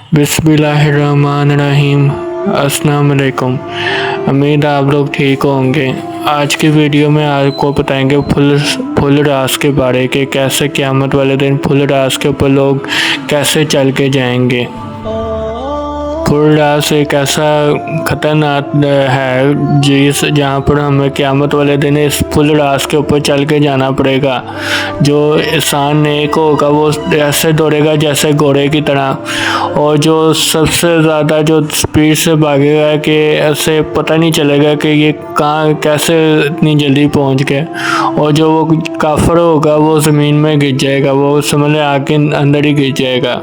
बिस्मिल्लाहिर्रहमानिर्रहीम। अस्सलाम वालेकुम। उम्मीद आप लोग ठीक होंगे। आज की वीडियो में आपको बताएंगे फुल रास के बारे के कैसे क़यामत वाले दिन फुल रास के ऊपर लोग कैसे चल के जाएंगे। फुल रास एक ऐसा ख़तरनाक है जहाँ पर हमें क़यामत वाले दिन इस फुल रास के ऊपर चल के जाना पड़ेगा। जो इंसान नेक होगा वो ऐसे दौड़ेगा जैसे घोड़े की तरह, और जो सबसे ज़्यादा जो स्पीड से भागेगा कि ऐसे पता नहीं चलेगा कि ये कहाँ कैसे इतनी जल्दी पहुँच गए। और जो वो काफिर होगा वो ज़मीन में गिर जाएगा, वो समझ ले आग के अंदर ही गिर जाएगा।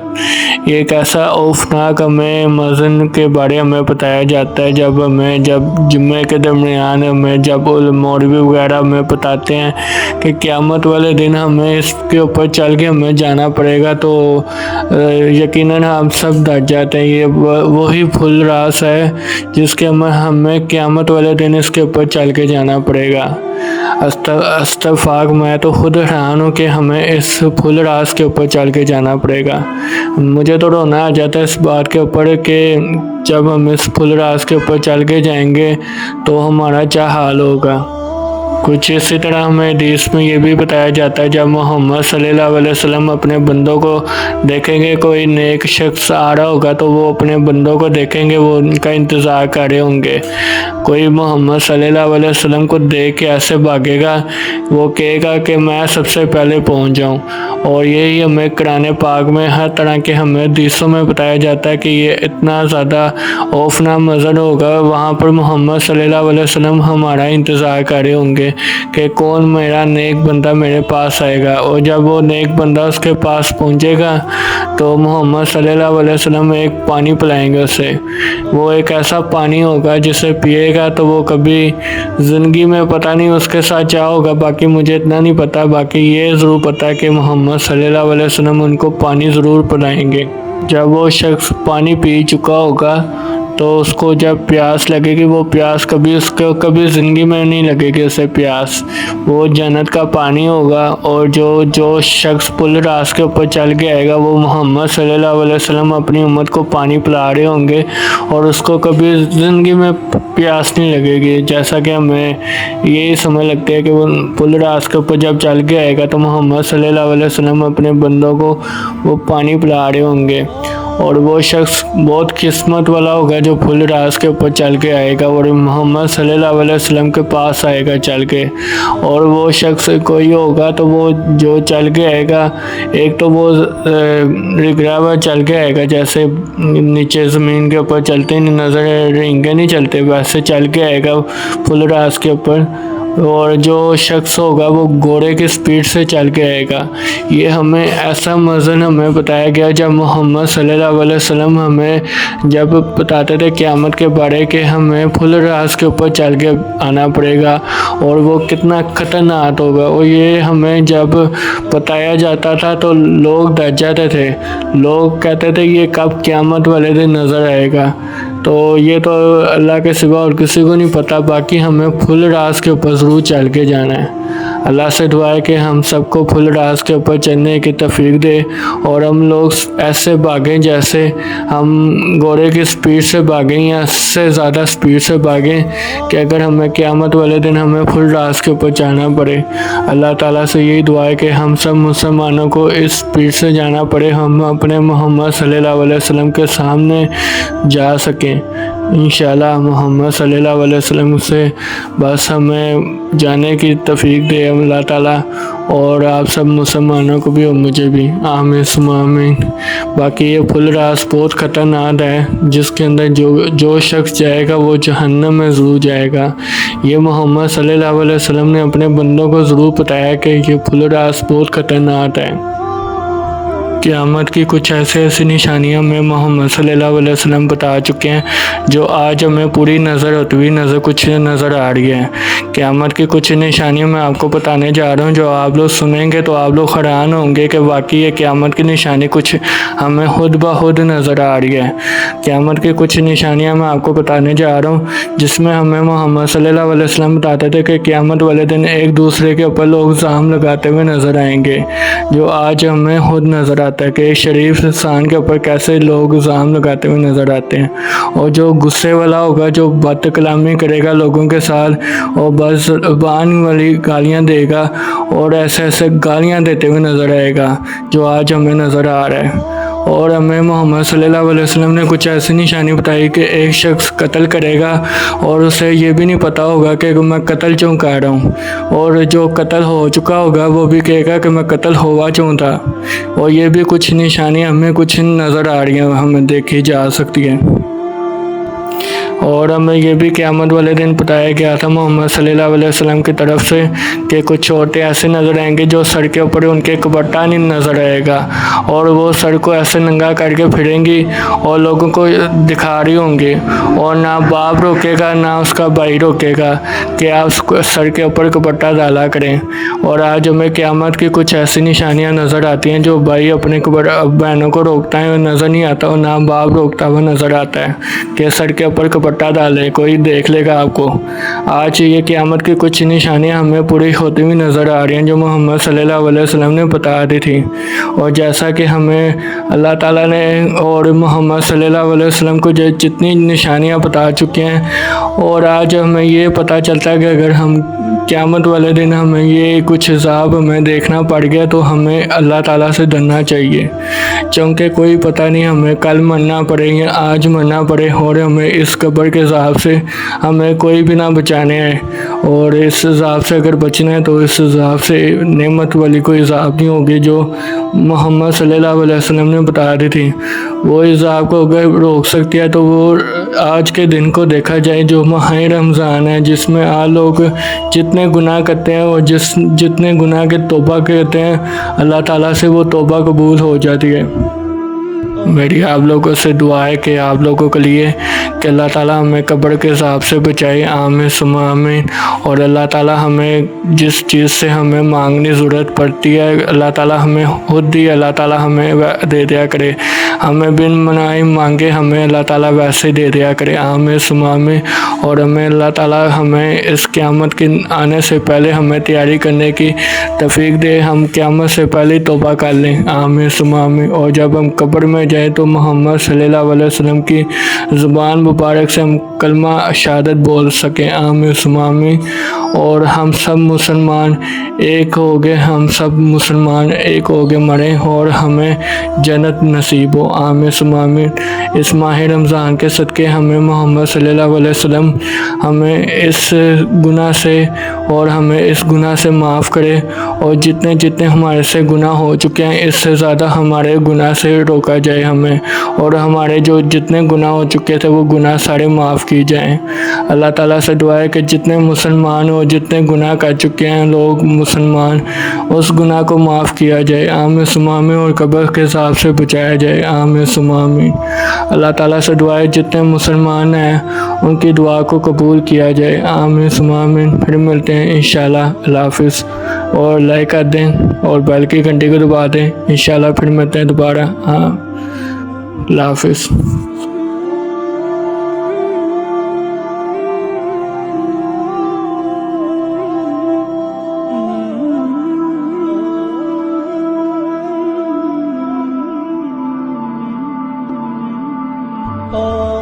ये एक ऐसा औफनाक हमें मज़न के बारे में बताया जाता है जब जुम्मे के दरमियान हमें जब मौलवी वगैरह हमें बताते हैं कि क़यामत वाले दिन हमें इसके ऊपर चल के हमें जाना पड़ेगा, तो यकीनन हम सब डर जाते हैं। ये वही फुल रास है जिसके हमें क़यामत वाले दिन इसके ऊपर चल के जाना पड़ेगा। अस्तग़फ़ार, मैं तो खुद हैरान हूँ कि हमें इस फुल रास के ऊपर चल के जाना पड़ेगा। मुझे तो रोना आ जाता है इस बात के ऊपर कि जब हम इस फुल रास के ऊपर चल के जाएंगे तो हमारा क्या हाल होगा। कुछ इसी तरह हमें हदीस में ये भी बताया जाता है जब मोहम्मद सल्लल्लाहु अलैहि वसल्लम अपने बंदों को देखेंगे, कोई नेक शख्स आ रहा होगा तो वो अपने बंदों को देखेंगे, वो उनका इंतज़ार कर रहे होंगे। कोई मोहम्मद सल्लल्लाहु अलैहि वसल्लम को देख के ऐसे भागेगा, वो कहेगा कि मैं सबसे पहले पहुंच जाऊं। और यही हमें कुरान पाक में हर तरह के हमें हदीसों में बताया जाता है कि ये इतना ज़्यादा औफनाक मंज़र होगा। वहाँ पर मोहम्मद सल्लल्लाहु अलैहि वसल्लम हमारा इंतज़ार कर रहे होंगे कि कौन मेरा नेक बंदा मेरे पास आएगा। और जब वो नेक बंदा उसके पास पहुंचेगा तो मोहम्मद सल्लल्लाहु अलैहि वसल्लम एक पानी पिलाएंगे उसे। वो एक ऐसा पानी होगा जिसे पिएगा तो वो कभी ज़िंदगी में पता नहीं उसके साथ क्या होगा, बाकी मुझे इतना नहीं पता। बाकी ये ज़रूर पता है कि मोहम्मद सल्लल्लाहु अलैहि वसल्लम उनको पानी ज़रूर पिलाएंगे। जब वो शख्स पानी पी चुका होगा तो उसको जब प्यास लगेगी, वो प्यास कभी ज़िंदगी में नहीं लगेगी उसे प्यास। वो जन्नत का पानी होगा। और जो शख्स पुल रास के ऊपर चल के आएगा वो मोहम्मद सल्लल्लाहु अलैहि वसल्लम अपनी उम्मत को पानी पिला रहे होंगे और उसको कभी ज़िंदगी में प्यास नहीं लगेगी। जैसा कि हमें यही समझ लगता है कि वो पुल रास के ऊपर जब चल के आएगा तो मोहम्मद सल्लल्लाहु अलैहि वसल्लम अपने बंदों को वो पानी पिला रहे होंगे। और वो शख्स बहुत किस्मत वाला होगा जो फुल रास के ऊपर चल के आएगा और मोहम्मद सल्लल्लाहु अलैहि वसल्लम के पास आएगा चल के। और वो शख्स कोई होगा तो वो जो चल के आएगा, एक तो वो रिगरावा चल के आएगा, जैसे नीचे ज़मीन के ऊपर चलते नहीं नज़र रिंगे नहीं चलते, वैसे चल के आएगा फुल रास के ऊपर। और जो शख्स होगा वो घोड़े की स्पीड से चल के आएगा। ये हमें ऐसा मज़न हमें बताया गया जब मोहम्मद सल्लल्लाहु अलैहि वसल्लम हमें जब बताते थे क़यामत के बारे के हमें फुल रास के ऊपर चल के आना पड़ेगा और वो कितना ख़तरनाक होगा। और ये हमें जब बताया जाता था तो लोग डर जाते थे, लोग कहते थे ये कब क़यामत वाले दिन नज़र आएगा। तो ये तो अल्लाह के सिवा और किसी को नहीं पता। बाकी हमें फुल रास के ऊपर ज़रूर चल के जाना है। अल्लाह से दुआ है कि हम सबको फुल रास के ऊपर चलने की तौफीक दे और हम लोग ऐसे भागें जैसे हम घोड़े की स्पीड से भागें या इससे ज़्यादा स्पीड से भागें कि अगर हमें क़यामत वाले दिन हमें फुल रास के ऊपर जाना पड़े। अल्लाह ताला से यही दुआ है कि हम सब मुसलमानों को इस स्पीड से जाना पड़े, हम अपने मोहम्मद सल्लल्लाहु अलैहि वसल्लम के सामने जा सकें। इंशाअल्लाह मोहम्मद सल्लल्लाहु अलैहि वसल्लम से बस हमें जाने की तौफीक दे अल्लाह ताला, और आप सब मुसलमानों को भी और मुझे भी, आमीन सुम्मा आमीन। बाकी ये फुल रास बहुत ख़तरनाक है जिसके अंदर जो शख्स जाएगा वो जहन्नम में ज़रूर जाएगा। ये मोहम्मद सल्लल्लाहु अलैहि वसल्लम ने अपने बंदों को ज़रूर बताया कि ये फुल रास बहुत ख़तरनाक है। क़यामत की कुछ ऐसी निशानियाँ में मोहम्मद सल्लल्लाहु अलैहि वसल्लम बता चुके हैं जो आज हमें पूरी नज़र होती हुई कुछ नज़र आ रही है। क़यामत की कुछ निशानियाँ मैं आपको बताने जा रहा हूँ जो आप लोग सुनेंगे तो आप लोग हैरान होंगे कि वाकई ये क़यामत की निशानी कुछ हमें खुद ब खुद नज़र आ रही है। क़यामत की कुछ निशानियाँ मैं आपको बताने जा रहा हूँ जिसमें हमें मोहम्मद सल्लल्लाहु अलैहि वसल्लम बताते थे कि क़यामत वाले दिन एक दूसरे के ऊपर लोग इल्ज़ाम लगाते हुए नज़र आएंगे, जो आज हमें खुद नज़र آتا ہے کہ ایک شریف انسان کے اوپر کیسے لوگ الزام لگاتے ہوئے نظر آتے ہیں، اور جو غصے والا ہوگا، جو بد کلامی کرے گا لوگوں کے ساتھ اور بس زبان والی گالیاں دے گا اور ایسے گالیاں دیتے ہوئے نظر آئے گا جو آج ہمیں نظر آ رہا ہے۔ اور ہمیں محمد صلی اللہ علیہ وسلم نے کچھ ایسی نشانی بتائی کہ ایک شخص قتل کرے گا اور اسے یہ بھی نہیں پتا ہوگا کہ میں قتل کیوں کر رہا ہوں، اور جو قتل ہو چکا ہوگا وہ بھی کہے گا کہ میں قتل ہوا کیوں تھا۔ اور یہ بھی کچھ نشانیاں ہمیں کچھ نظر آ رہی ہیں، ہمیں دیکھی جا سکتی ہیں۔ اور ہمیں یہ بھی قیامت والے دن بتایا گیا تھا محمد صلی اللہ علیہ وسلم کی طرف سے کہ کچھ عورتیں ایسے نظر آئیں گے جو سر کے اوپر ان کے کپٹا نہیں نظر آئے گا، اور وہ سر کو ایسے ننگا کر کے پھریں گی اور لوگوں کو دکھا رہی ہوں گی، اور نہ باپ روکے گا نہ اس کا بھائی روکے گا کہ آپ سر کے اوپر کپٹا ڈالا کریں۔ اور آج ہمیں قیامت کی کچھ ایسی نشانیاں نظر آتی ہیں جو بھائی اپنے بہنوں کو روکتا ہے نظر نہیں آتا، اور نہ باپ روکتا ہوا نظر آتا ہے کہ سر کے اوپر کپٹا ڈالے، کوئی دیکھ لے گا آپ کو۔ آج یہ قیامت کی کچھ نشانیاں ہمیں پوری ہوتی ہوئی نظر آ رہی ہیں جو محمد صلی اللہ علیہ وسلم نے بتا دی تھی، اور جیسا کہ ہمیں اللہ تعالیٰ نے اور محمد صلی اللہ علیہ وسلم کو جتنی نشانیاں بتا چکے ہیں، اور آج ہمیں یہ پتہ چلتا ہے کہ اگر ہم قیامت والے دن ہمیں یہ کچھ عذاب ہمیں دیکھنا پڑ گیا تو ہمیں اللہ تعالیٰ سے ڈرنا چاہیے، چونکہ کوئی پتہ نہیں ہمیں کل مرنا پڑے یا آج مرنا پڑے، اور ہمیں اس قبر کے عذاب سے ہمیں کوئی بھی نہ بچانے ہے، اور اس عذاب سے اگر بچنا ہے تو اس عذاب سے نعمت والی کوئی عذاب نہیں ہوگی جو محمد صلی اللہ علیہ وسلم نے بتا دی تھی۔ وہ عذاب کو اگر روک سکتی ہے تو وہ آج کے دن کو دیکھا جائے جو ماہ رمضان ہے، جس میں لوگ جتنے گناہ کرتے ہیں اور جتنے گناہ کے توبہ کرتے ہیں اللہ تعالیٰ سے وہ توبہ قبول ہو جاتی ہے۔ میری آپ لوگوں سے دعا ہے کہ آپ لوگوں کے لیے کہ اللہ تعالیٰ ہمیں قبر کے عذاب سے بچائے، آمین ثم آمین۔ اور اللہ تعالیٰ ہمیں جس چیز سے ہمیں مانگنے ضرورت پڑتی ہے اللہ تعالیٰ ہمیں خود دی اللہ تعالیٰ ہمیں دے دیا کرے، ہمیں بن منائے مانگے ہمیں اللہ تعالیٰ ویسے دے دیا کرے، آمین ثم آمین۔ اور ہمیں اللہ تعالیٰ ہمیں اس قیامت کے آنے سے پہلے ہمیں تیاری کرنے کی توفیق دے، ہم قیامت سے پہلے توبہ کر لیں، آمین ثم آمین۔ اور جب ہم قبر میں جائیں تو محمد صلی اللہ علیہ وسلم کی زبان مبارک سے ہم کلمہ شہادت بول سکیں، آمین ثم آمین۔ اور ہم سب مسلمان ایک ہو گئے، ہم سب مسلمان ایک ہو گئے مریں اور ہمیں جنت نصیب ہو، آمین ثم آمین۔ اس ماہ رمضان کے صدقے ہمیں محمد صلی اللہ علیہ وسلم ہمیں اس گناہ سے اور ہمیں اس گناہ سے معاف کرے، اور جتنے ہمارے سے گناہ ہو چکے ہیں اس سے زیادہ ہمارے گناہ سے روکا جائے ہمیں، اور ہمارے جو جتنے گناہ ہو چکے تھے وہ گناہ سارے معاف کی جائیں۔ اللہ تعالیٰ سے دعا ہے کہ جتنے مسلمان اور جتنے گناہ کر چکے ہیں لوگ مسلمان اس گناہ کو معاف کیا جائے، آمین ثم آمین۔ اور قبر کے عذاب سے بچایا جائے، آمین ثم آمین۔ اللہ تعالیٰ سے دعا ہے جتنے مسلمان ہیں ان کی دعا کو قبول کیا جائے، آمین ثم آمین۔ پھر ملتے ہیں انشاءاللہ، اللہ حافظ۔ اور لائک کر دیں اور بیل کی گھنٹی کو دبا دیں، انشاءاللہ پھر ملتے ہیں دوبارہ، ہاں، اللہ حافظ۔ Oh